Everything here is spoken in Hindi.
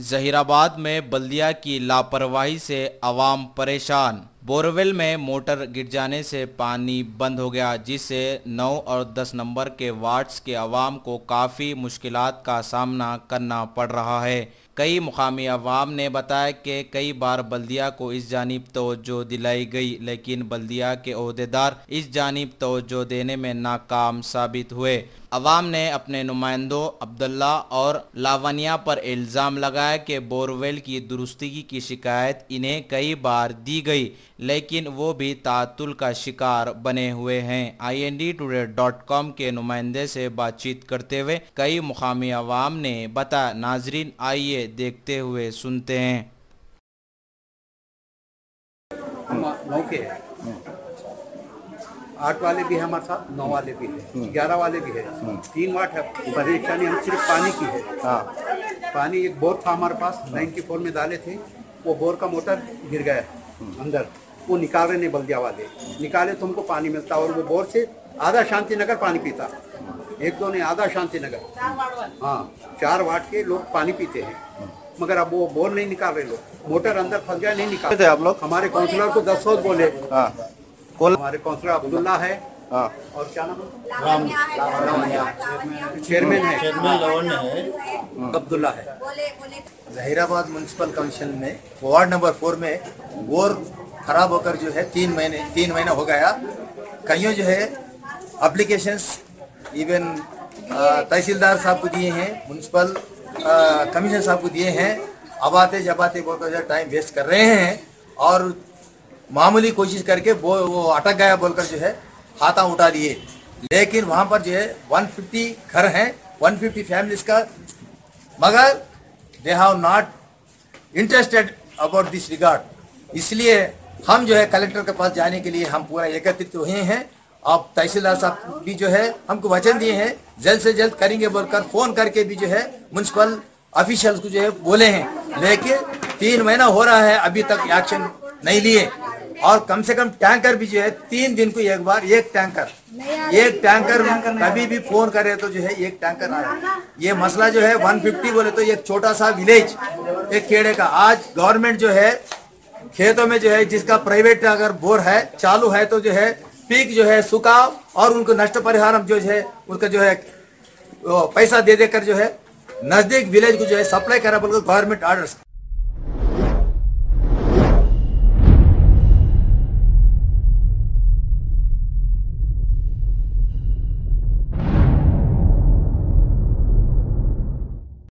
जहीराबाद में बल्दिया की लापरवाही से अवाम परेशान। बोरवेल में मोटर गिर जाने से पानी बंद हो गया, जिससे 9 और 10 नंबर के वार्ड्स के अवाम को काफ़ी मुश्किलात का सामना करना पड़ रहा है। कई मुकामी अवाम ने बताया कि कई बार बल्दिया को इस जानिब तवज्जो दिलाई गई, लेकिन बल्दिया के ओहदेदार इस जानिब तवज्जो देने में नाकाम साबित हुए। अवाम ने अपने नुमाइंदों अब्दुल्ला और लावनिया पर इल्ज़ाम लगाया कि बोरवेल की दुरुस्ती की शिकायत इन्हें कई बार दी गई, लेकिन वो भी तातुल का शिकार बने हुए हैं। INDtoday.com के नुमाइंदे से बातचीत करते हुए कई मुकामी अवाम ने बताया। नाजरीन, आइए देखते हुए सुनते हैं। मौके 8 वाले भी है हमारे साथ, 9 वाले भी है, 11 वाले भी है, 3 वाट है। परेशानी हम सिर्फ पानी की है। पानी एक बोर था हमारे पास, 94 में डाले थे, वो बोर का मोटर गिर गया अंदर, वो निकाल रहे नहीं बल्दिया वाले, निकाले तो हमको पानी मिलता और वो बोर से आधा शांति नगर पानी पीता, एक दो नहीं आधा शांति नगर, हाँ 4 वाट के लोग पानी पीते हैं, मगर अब वो बोर नहीं निकाल रहे लोग, मोटर अंदर फंस गया, नहीं निकाल। आप लोग हमारे काउंसलर को 10 रोज बोले। कौन? हमारे काउंसलर अब्दुल्ला है और क्या नाम चेयरमैन है, अब्दुल्ला है। जहीराबाद म्युनिसिपल काउंसिल में वार्ड नंबर 4 में बोर खराब होकर जो है 3 महीने हो गया। कईयों जो है एप्लीकेशंस इवन तहसीलदार साहब को दिए हैं, म्युनिसिपल कमिश्नर साहब को दिए हैं। अब आते जबाते बोलकर टाइम वेस्ट कर रहे हैं और मामूली कोशिश करके वो अटक गया बोलकर जो है हाथा उठा लिए। लेकिन वहाँ पर जो है 150 घर हैं, 150 फैमिलीज का, मगर they have not interested about this regard. इसलिए हम जो है कलेक्टर के पास जाने के लिए हम पूरा एकत्रित हुए हैं। अब तहसीलदार साहब भी जो है हमको वचन दिए हैं जल्द से जल्द करेंगे बोलकर, फोन करके भी जो है म्युनिसिपल ऑफिशियल्स को जो है बोले हैं, लेकिन 3 महीना हो रहा है अभी तक एक्शन नहीं लिए। और कम से कम टैंकर भी जो है 3 दिन को एक बार एक टैंकर कभी भी फोन करे तो जो है एक टैंकर आया। ये मसला जो है 150 बोले तो एक छोटा सा विलेज एक खेड़े का, आज गवर्नमेंट जो है खेतों में जो है जिसका प्राइवेट अगर बोर है चालू है तो जो है पीक जो है सुखाव और उनको नष्ट परिहार हम जो है उनका जो है पैसा दे देकर जो है नजदीक विलेज को जो है सप्लाई करा बोलकर गवर्नमेंट ऑर्डर्स